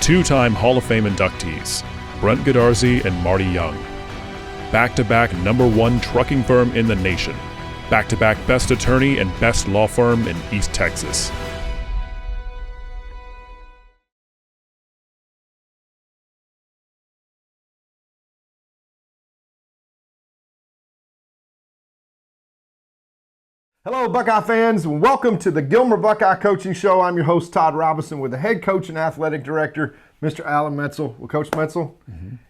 Two-time Hall of Fame inductees, Brent Godarzi and Marty Young. Back-to-back #1 trucking firm in the nation. Back-to-back best attorney and best law firm in East Texas. Hello, Buckeye fans, and welcome to the Gilmer Buckeye Coaching Show. I'm your host, Todd Robinson, with the head coach and athletic director, Mr. Alan Metzel. Well, Coach Metzel,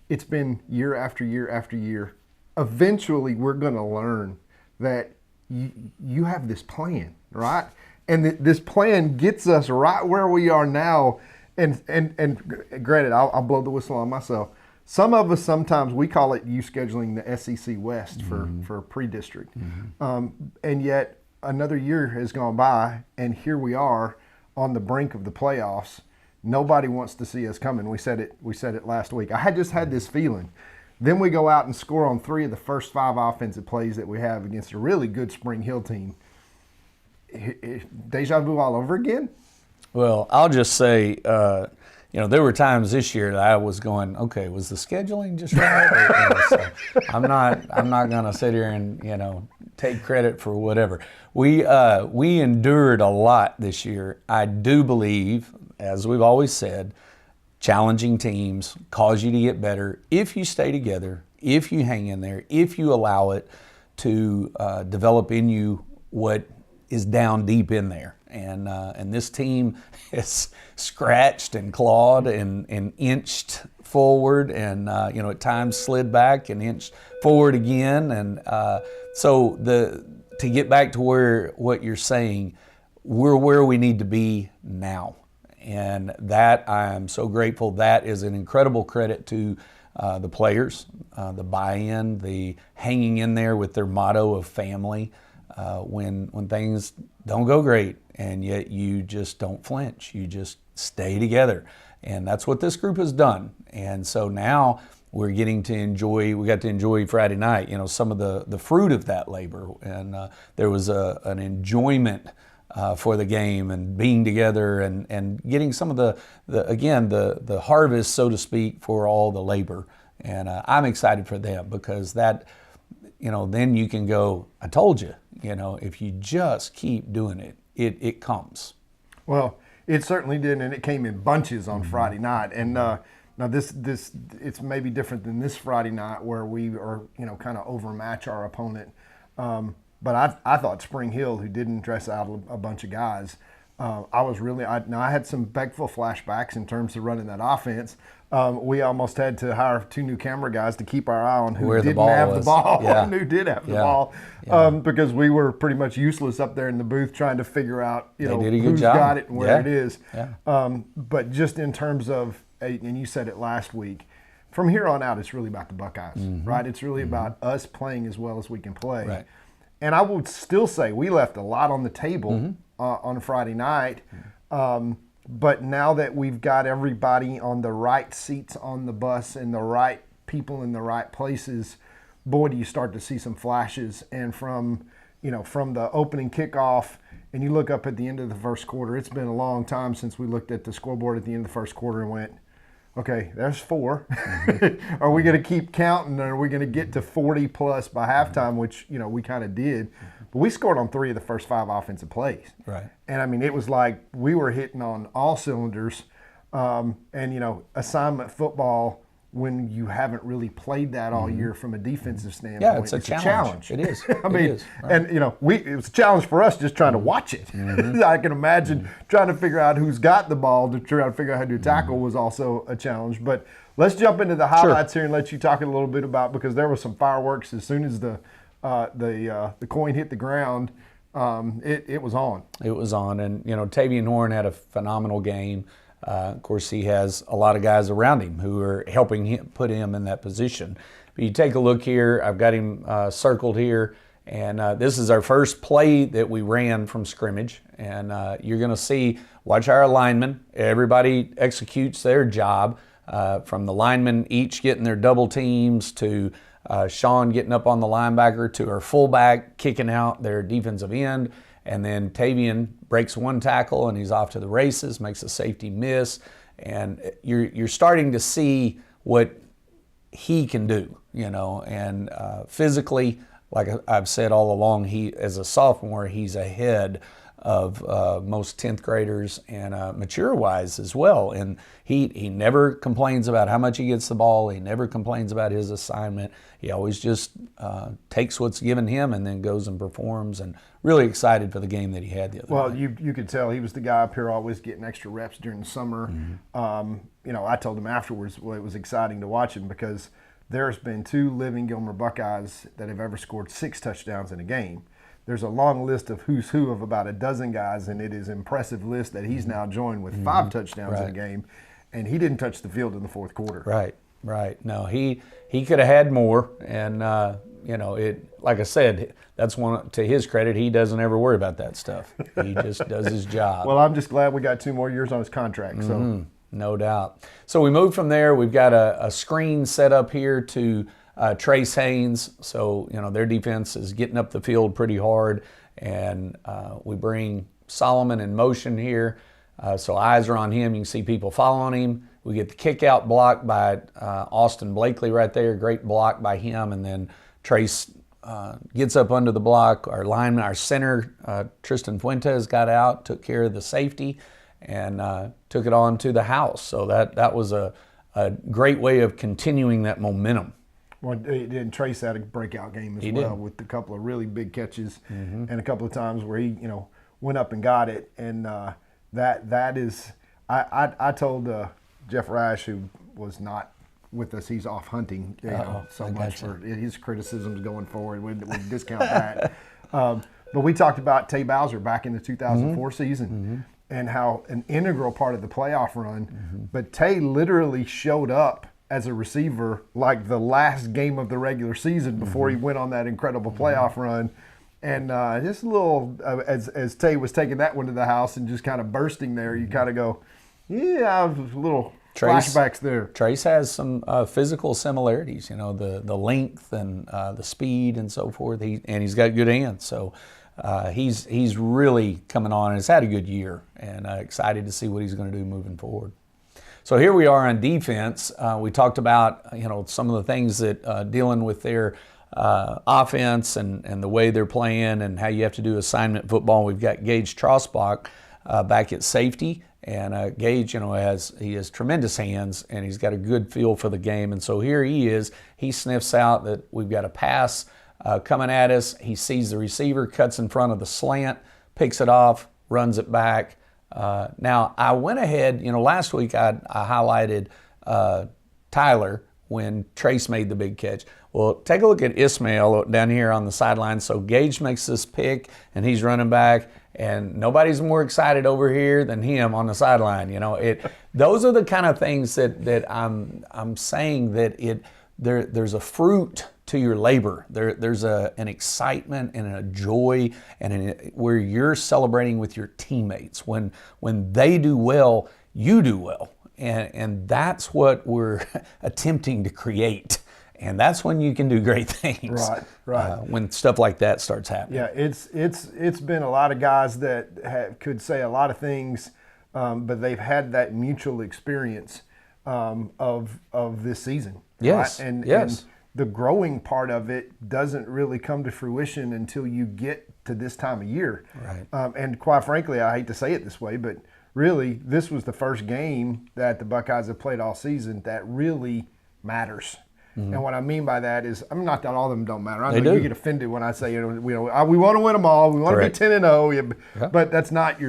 It's been year after year after year. Eventually, we're going to learn that you have this plan, right? And this plan gets us right where we are now. And granted, I'll blow the whistle on myself. Some of us, sometimes we call it you scheduling the SEC West for pre-district. And yet another year has gone by, and here we are on the brink of the playoffs. Nobody wants to see us coming. We said it last week. I had just had this feeling. Then we go out and score on 3 of the first 5 offensive plays that we have against a really good Spring Hill team. Deja vu all over again? Well, I'll just say, there were times this year that I was going, okay, was the scheduling just right? So I'm not going to sit here and take credit for whatever. We endured a lot this year. I do believe, as we've always said, challenging teams cause you to get better if you stay together, if you hang in there, if you allow it to develop in you what is down deep in there. And this team has scratched and clawed and inched forward and, at times slid back and inched forward again. And so to get back to what you're saying, we're where we need to be now. And that I'm so grateful. That is an incredible credit to the players, the buy-in, the hanging in there with their motto of family. When things don't go great, and yet you just don't flinch. You just stay together. And that's what this group has done. And so now we got to enjoy Friday night, some of the fruit of that labor. And there was an enjoyment for the game and being together and getting some of the harvest, so to speak, for all the labor. And I'm excited for them because that, then you can go, I told you, if you just keep doing it, it comes. Well, it certainly did, and it came in bunches on Friday night. And now this it's maybe different than this Friday night where we are, kind of overmatch our opponent. But I thought Spring Hill, who didn't dress out a bunch of guys, I had some Beckville flashbacks in terms of running that offense. We almost had to hire 2 new camera guys to keep our eye on who didn't have the ball and who did have the ball, because we were pretty much useless up there in the booth trying to figure out who's got it and where it is. But just in terms of, and you said it last week, from here on out it's really about the Buckeyes, right? It's really about us playing as well as we can play. Right. And I would still say we left a lot on the table on Friday night. But now that we've got everybody on the right seats on the bus and the right people in the right places, boy, do you start to see some flashes. And from the opening kickoff, and you look up at the end of the first quarter, it's been a long time since we looked at the scoreboard at the end of the first quarter and went, okay, there's 4. Are we going to keep counting? Or are we going to get to 40 plus by halftime, which, we kind of did. But we scored on 3 of the first 5 offensive plays. Right. And, it was like we were hitting on all cylinders. Assignment football, when you haven't really played that all year from a defensive standpoint, it's a challenge. It is. It is. Right. And, it was a challenge for us just trying to watch it. I can imagine trying to figure out who's got the ball to try to figure out how to tackle was also a challenge. But let's jump into the highlights here and let you talk a little bit about, because there was some fireworks as soon as the coin hit the ground. It was on. It was on. And, Tavian Horn had a phenomenal game. Of course, he has a lot of guys around him who are helping him put him in that position. But you take a look here. I've got him circled here. And this is our first play that we ran from scrimmage. And you're going to see, watch our linemen. Everybody executes their job, from the linemen each getting their double teams to Sean getting up on the linebacker to our fullback kicking out their defensive end. And then Tavian breaks one tackle and he's off to the races, makes a safety miss. and you're starting to see what he can do, and physically, like I've said all along, he, as a sophomore, he's ahead of most 10th graders, and mature-wise as well. And he never complains about how much he gets the ball. He never complains about his assignment. He always just takes what's given him and then goes and performs, and really excited for the game that he had the other night. Well, you could tell he was the guy up here always getting extra reps during the summer. I told him afterwards, well, it was exciting to watch him because there's been 2 living Gilmer Buckeyes that have ever scored 6 touchdowns in a game. There's a long list of who's who of about a dozen guys, and it is an impressive list that he's now joined with 5 touchdowns in a game, and he didn't touch the field in the fourth quarter. Right. No, he could have had more, and like I said, that's one, to his credit, he doesn't ever worry about that stuff. He just does his job. Well, I'm just glad we got 2 more years on his contract. So. No doubt. So we moved from there. We've got a screen set up here to Trace Haynes. So, their defense is getting up the field pretty hard. And we bring Solomon in motion here. So eyes are on him. You can see people following him. We get the kick out block by Austin Blakely right there. Great block by him. And then Trace gets up under the block. Our lineman, our center, Tristan Fuentes, got out, took care of the safety, and took it on to the house. So that was a great way of continuing that momentum. Well, and Trace had a breakout game as well with a couple of really big catches and a couple of times where he, went up and got it. And that is, I told Jeff Rash, who was not with us, he's off hunting, so much for his criticisms going forward. We discount that. But we talked about Tay Bowser back in the 2004 season. And how an integral part of the playoff run. But Tay literally showed up as a receiver like the last game of the regular season before he went on that incredible playoff run. And just a little, as Tay was taking that one to the house and just kind of bursting there, you kind of go, yeah, a little flashbacks there. Trace has some physical similarities, the length and the speed and so forth. He's got good hands. So he's really coming on and has had a good year, and excited to see what he's going to do moving forward. So here we are on defense. We talked about some of the things that dealing with their offense and the way they're playing and how you have to do assignment football. We've got Gage Trosbach back at safety, and Gage he has tremendous hands, and he's got a good feel for the game. And so here he is. He sniffs out that we've got a pass coming at us. He sees the receiver, cuts in front of the slant, picks it off, runs it back. Now, I went ahead, last week I highlighted Tyler when Trace made the big catch. Well, take a look at Ismail down here on the sideline. So Gage makes this pick, and he's running back, and nobody's more excited over here than him on the sideline. Those are the kind of things that I'm saying that there's a fruit to your labor. There's an excitement and a joy, and where you're celebrating with your teammates. When they do well, you do well, and that's what we're attempting to create. And that's when you can do great things. Right. When stuff like that starts happening. Yeah, it's been a lot of guys that could say a lot of things, but they've had that mutual experience of this season. Yes. Right? Yes. And the growing part of it doesn't really come to fruition until you get to this time of year. Right. And quite frankly, I hate to say it this way, but really, this was the first game that the Buckeyes have played all season that really matters. And what I mean by that is, not that all of them don't matter. I know you get offended when I say, we want to win them all. We want to be 10-0, but that's not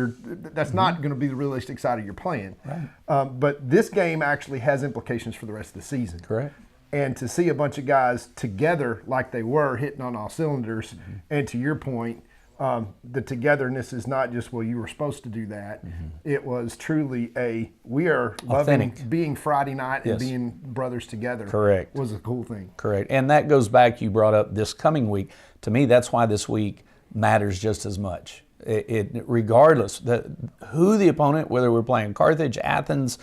not going to be the realistic side of your plan. Right. But this game actually has implications for the rest of the season. Correct. And to see a bunch of guys together like they were, hitting on all cylinders, and to your point, the togetherness is not just, well, you were supposed to do that. It was truly we are loving being Friday night and being brothers together. Correct. Was a cool thing. Correct. And that goes back, you brought up this coming week. To me, that's why this week matters just as much. Regardless who the opponent, whether we're playing Carthage, Athens,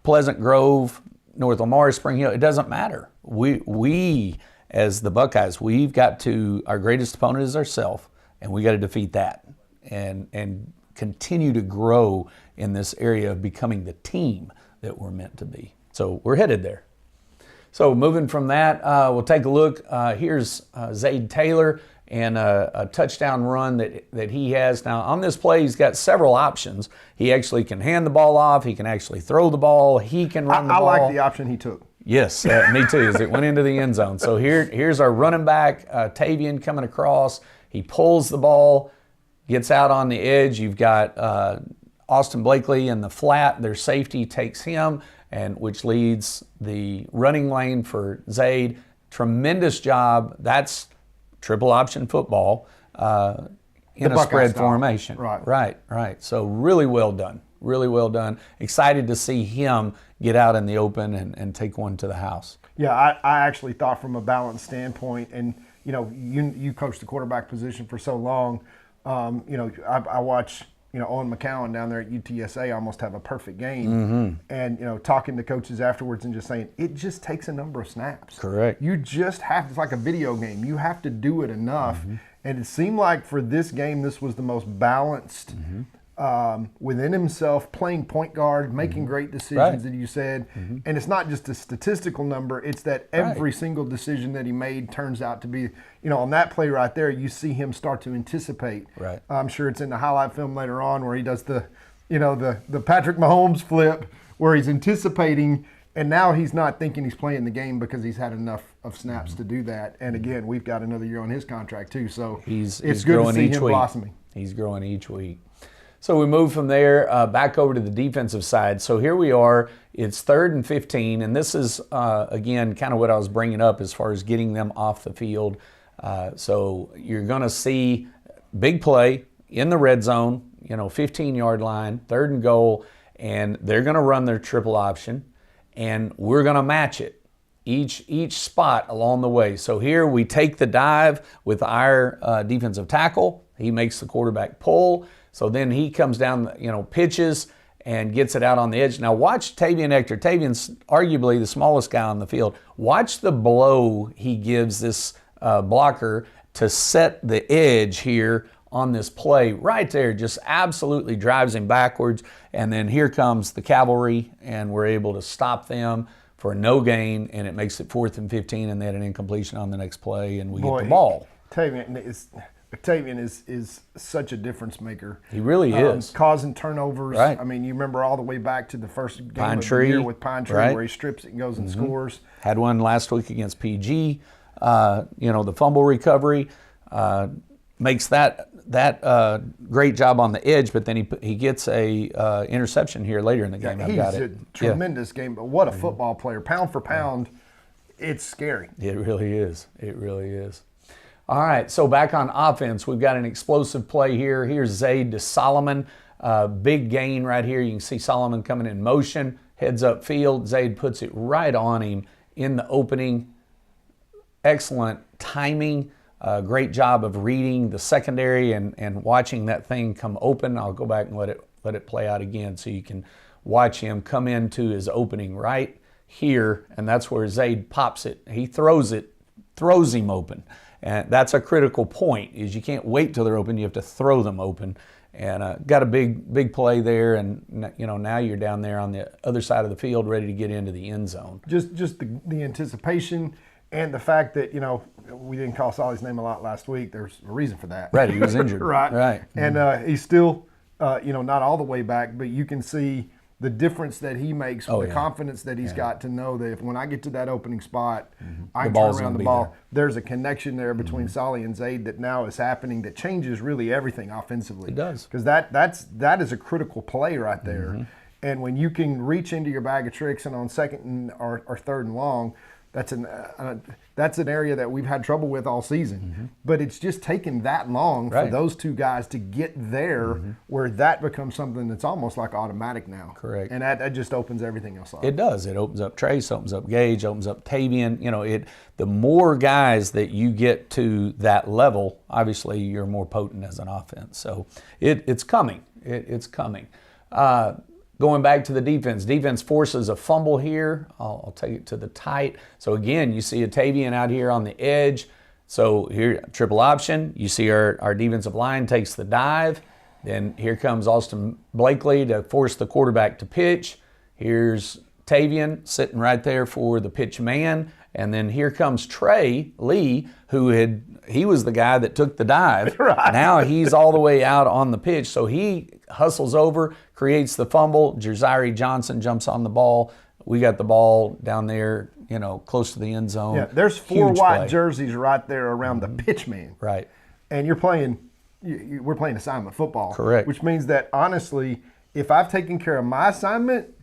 Pleasant Grove, North Lamar, Spring Hill, it doesn't matter. We as the Buckeyes, we've got to, our greatest opponent is ourselves, and we got to defeat that and continue to grow in this area of becoming the team that we're meant to be. So we're headed there. So moving from that, we'll take a look. Here's Zayd Taylor and a touchdown run that he has. Now on this play, he's got several options. He actually can hand the ball off. He can actually throw the ball. He can run the ball. I like the option he took. Yes, me too, as it went into the end zone. So here's our running back, Tavian, coming across. He pulls the ball, gets out on the edge. You've got Austin Blakely in the flat. Their safety takes him, and which leads the running lane for Zayd. Tremendous job. That's triple option football in a spread formation. Right. So really well done. Really well done. Excited to see him get out in the open and take one to the house. Yeah, I actually thought from a balance standpoint, and you coached the quarterback position for so long. I watch Owen McCowan down there at UTSA almost have a perfect game, and talking to coaches afterwards and just saying it just takes a number of snaps. Correct. You just have to, it's like a video game. You have to do it enough, and it seemed like for this game this was the most balanced. Within himself, playing point guard, making great decisions that you said. And it's not just a statistical number, it's that every single decision that he made turns out to be, on that play right there, you see him start to anticipate. Right. I'm sure it's in the highlight film later on where he does the Patrick Mahomes flip where he's anticipating, and now he's not thinking he's playing the game because he's had enough of snaps to do that. And again, we've got another year on his contract too, so it's good to see him blossoming. He's growing each week. So we move from there back over to the defensive side. So here we are. It's 3rd and 15, and this is, again, kind of what I was bringing up as far as getting them off the field. So you're going to see big play in the red zone, 15-yard line, 3rd and goal, and they're going to run their triple option, and we're going to match it each spot along the way. So here we take the dive with our defensive tackle. He makes the quarterback pull. So then he comes down, pitches and gets it out on the edge. Now watch Tavian Hector. Tavian's arguably the smallest guy on the field. Watch the blow he gives this blocker to set the edge here on this play right there. Just absolutely drives him backwards. And then here comes the cavalry, and we're able to stop them for no gain, and it makes it 4th and 15, and they had an incompletion on the next play, and we get the ball. Tavian is such a difference maker. He really is. Causing turnovers. Right. I mean, you remember all the way back to the first game Pine of Tree, the year with Pine Tree where he strips it and goes and scores. Had one last week against PG. The fumble recovery makes that great job on the edge, but then he gets a interception here later in the game. He's a tremendous game, but what a football player. Pound for pound, it's scary. It really is. It really is. All right, so back on offense, we've got an explosive play here. Here's Zayd to Solomon. Big gain right here. You can see Solomon coming in motion, heads up field. Zayd puts it right on him in the opening. Excellent timing. Great job of reading the secondary and watching that thing come open. I'll go back and let it play out again so you can watch him come into his opening right here, and that's where Zayd pops it. He throws him open. And that's a critical point, is you can't wait till they're open. You have to throw them open. And got a big play there, and now you're down there on the other side of the field ready to get into the end zone. Just the anticipation and the fact that, we didn't call Solly's name a lot last week. There's a reason for that. Right, he was injured. Right. And he's still, not all the way back, but you can see the difference that he makes with the confidence that he's got to know that if when I get to that opening spot, I can turn around the ball. There's a connection there between Solly and Zayd that now is happening that changes really everything offensively. It does. Because that is a critical play right there. And when you can reach into your bag of tricks and on 2nd or 3rd and long, that's an area that we've had trouble with all season. But it's just taken that long for those two guys to get there where that becomes something that's almost like automatic now. Correct. And that just opens everything else up. It does. It opens up Trace, opens up Gage, opens up Tavian. The more guys that you get to that level, obviously you're more potent as an offense. So it's coming. It's coming. Going back to the defense. Defense forces a fumble here. I'll take it to the tight. So again, you see a Tavian out here on the edge. So here, triple option. You see our defensive line takes the dive. Then here comes Austin Blakely to force the quarterback to pitch. Here's Tavian sitting right there for the pitch man. And then here comes Trey Lee, he was the guy that took the dive. Right. Now he's all the way out on the pitch. So he hustles over, creates the fumble. Jazari Johnson jumps on the ball. We got the ball down there, close to the end zone. Yeah, there's 4 Huge white play. jerseys right there around the pitch man. Right. And we're playing assignment football. Correct. Which means that, honestly, if I've taken care of my assignment,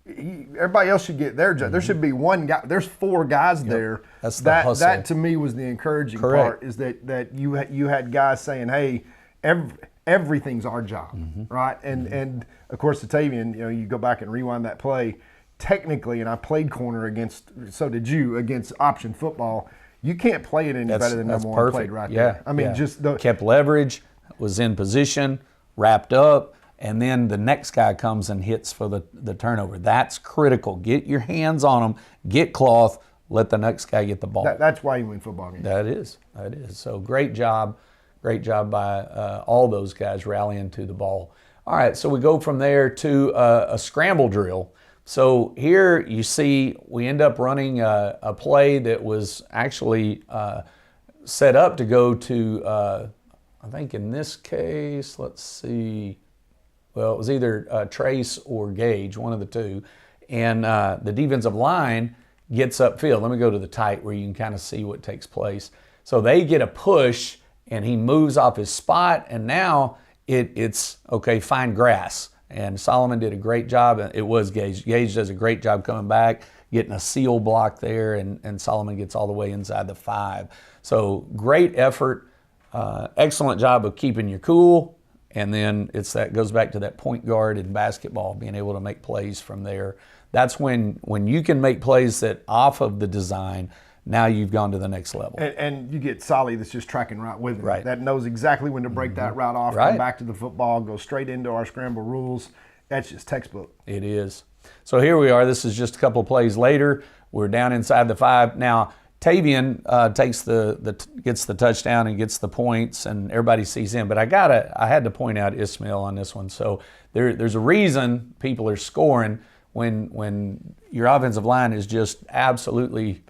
everybody else should get their job. There should be one guy. There's 4 guys there. That's the hustle. That to me was the encouraging Correct. part, is that you had guys saying, "Hey, everything's our job," right? And of course, Tavian, you go back and rewind that play. Technically, and I played corner so did you, against option football. You can't play it any better than number one played right there. I mean, just kept leverage, was in position, wrapped up. And then the next guy comes and hits for the turnover. That's critical. Get your hands on them, get cloth, let the next guy get the ball. That's why you win football games. That is. So great job by all those guys rallying to the ball. All right, so we go from there to a scramble drill. So here you see we end up running a play that was actually set up to go to, I think in this case, let's see, well, it was either Trace or Gage, one of the two. And the defensive line gets upfield. Let me go to the tight where you can kind of see what takes place. So they get a push, and he moves off his spot, and now it's, okay, find grass. And Solomon did a great job. It was Gage. Gage does a great job coming back, getting a seal block there, and Solomon gets all the way inside the 5. So great effort, excellent job of keeping you cool. And then goes back to that point guard in basketball, being able to make plays from there. That's when you can make plays that off of the design, now you've gone to the next level. And you get Solly that's just tracking right with it. Right. That knows exactly when to break that route off, Right. come back to the football, go straight into our scramble rules. That's just textbook. It is. So here we are. This is just a couple of plays later. We're down inside the 5. Now, Tavian gets the touchdown and gets the points, and everybody sees him. But I had to point out Ismail on this one. So there's a reason people are scoring when your offensive line is just absolutely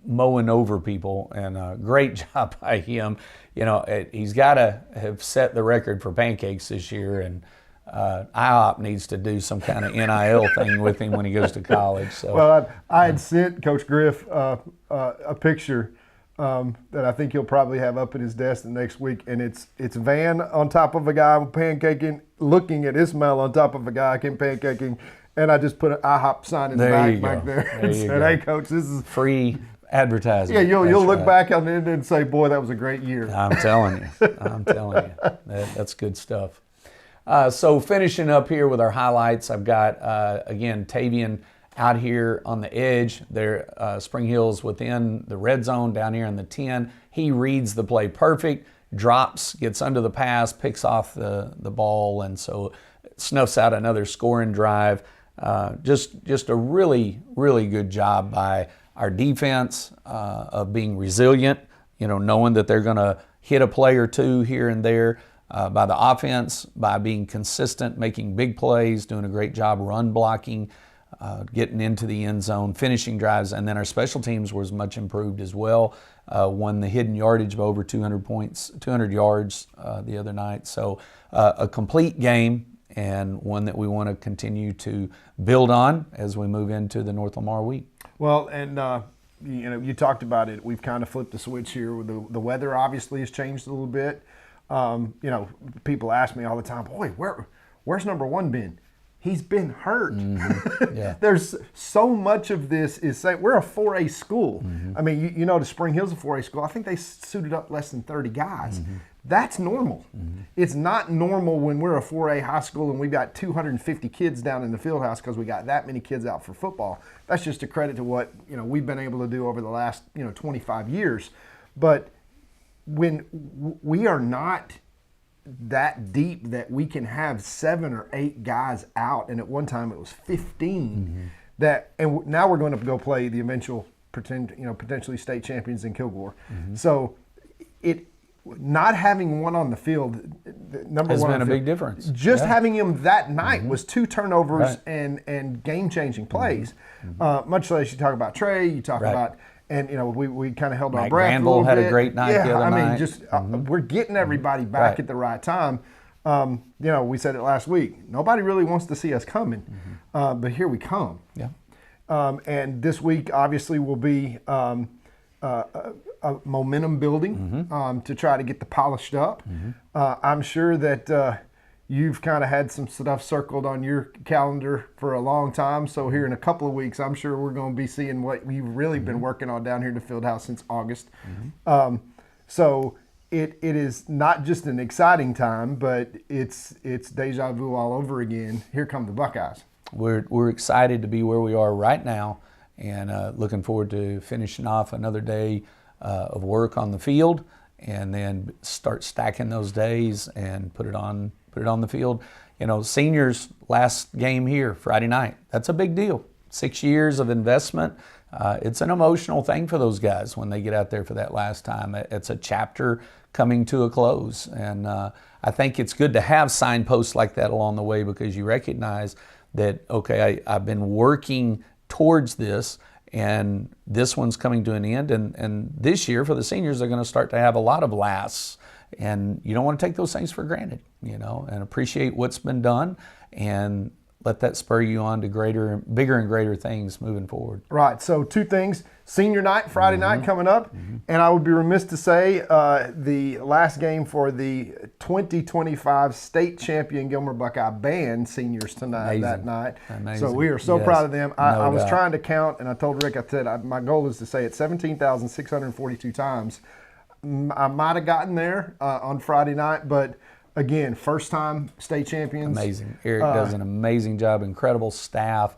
mowing over people. And great job by him. He's got to have set the record for pancakes this year, and IHOP needs to do some kind of NIL thing with him when he goes to college. So. Well, I had sent Coach Griff a picture that I think he'll probably have up at his desk the next week, and it's Van on top of a guy pancaking, looking at Ismail on top of a guy pancaking, and I just put an IHOP sign in the back there and said, "Hey, Coach, this is free advertising." Yeah, you'll look back on it and say, "Boy, that was a great year." I'm telling you, that's good stuff. So finishing up here with our highlights, I've got, again, Tavian out here on the edge. There, Spring Hill's within the red zone down here in the 10. He reads the play perfect, drops, gets under the pass, picks off the ball, and so snuffs out another scoring drive. Just a really, really good job by our defense of being resilient, knowing that they're going to hit a play or two here and there. By the offense, by being consistent, making big plays, doing a great job run blocking, getting into the end zone, finishing drives, and then our special teams was much improved as well. Won the hidden yardage of over 200 yards the other night. So a complete game, and one that we want to continue to build on as we move into the North Lamar week. Well, and you talked about it. We've kind of flipped the switch here. The weather obviously has changed a little bit. People ask me all the time, "Boy, where's number 1 been?" He's been hurt. Mm-hmm. Yeah. There's so much of this is saying we're a 4A school. Mm-hmm. I mean, the Spring Hill's a 4A school. I think they suited up less than 30 guys. Mm-hmm. That's normal. Mm-hmm. It's not normal when we're a 4A high school and we've got 250 kids down in the field house because we got that many kids out for football. That's just a credit to what we've been able to do over the last 25 years. But when we are not that deep that we can have 7 or 8 guys out, and at one time it was 15. Mm-hmm. And now we're going to go play the eventual potentially state champions in Kilgore. Mm-hmm. So not having one on the field, number Has one been on a the big field, difference. Just Yeah. having him that night was 2 turnovers Right. and game-changing plays. Much as you talk about Trey, you talk Right. about, and we kind of held our Matt breath a Granville little had a bit. great night yeah, the other I mean, night. just we're getting everybody back Right. at the right time. We said it last week. Nobody really wants to see us coming, but here we come. Yeah. And this week, obviously, will be a momentum building to try to get the polished up. I'm sure that you've kind of had some stuff circled on your calendar for a long time. So here in a couple of weeks, I'm sure we're going to be seeing what you've really been working on down here in the field house since August. So it is not just an exciting time, but it's deja vu all over again. Here come the Buckeyes. We're excited to be where we are right now, and looking forward to finishing off another day of work on the field, and then start stacking those days and put it on the field. Seniors last game here Friday night. That's a big deal. 6 years of investment. It's an emotional thing for those guys when they get out there for that last time. It's a chapter coming to a close, and I think it's good to have signposts like that along the way, because you recognize that, okay, I've been working towards this, and this one's coming to an end. And this year for the seniors, they're going to start to have a lot of lasts, and you don't want to take those things for granted, and appreciate what's been done, and let that spur you on to bigger and greater things moving forward. Right. So 2 things. Senior night, Friday night coming up. And I would be remiss to say the last game for the 2025 state champion Gilmer Buckeye band seniors tonight. That night. Amazing. So we are so Yes. proud of them. I was doubt. trying to count, and I told Rick, I said, my goal is to say it 17,642 times. I might have gotten there on Friday night, but again, first time state champions. Amazing. Eric does an amazing job. Incredible staff.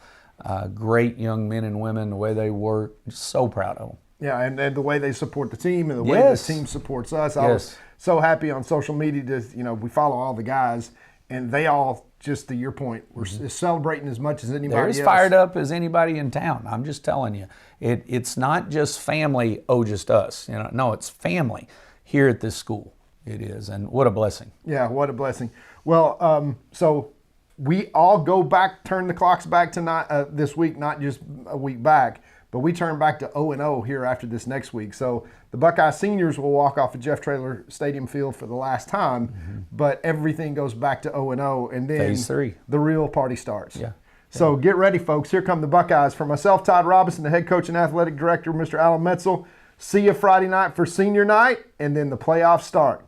Great young men and women, the way they work. Just so proud of them. Yeah, and the way they support the team and the way Yes. the team supports us. I was so happy on social media to, we follow all the guys, and they all, just to your point, were celebrating as much as anybody They're else. as fired up as anybody in town. I'm just telling you. It's not just family, just us. No, it's family here at this school. It is, and what a blessing. Yeah, what a blessing. Well, so we all go back, turn the clocks back to this week, not just a week back, but we turn back to 0-0 here after this next week. So the Buckeye seniors will walk off of Jeff Traylor Stadium Field for the last time, but everything goes back to 0-0, and then Phase 3. The real party starts. Yeah. So get ready, folks. Here come the Buckeyes. For myself, Todd Robinson, the head coach and athletic director, Mr. Alan Metzel. See you Friday night for senior night, and then the playoffs start.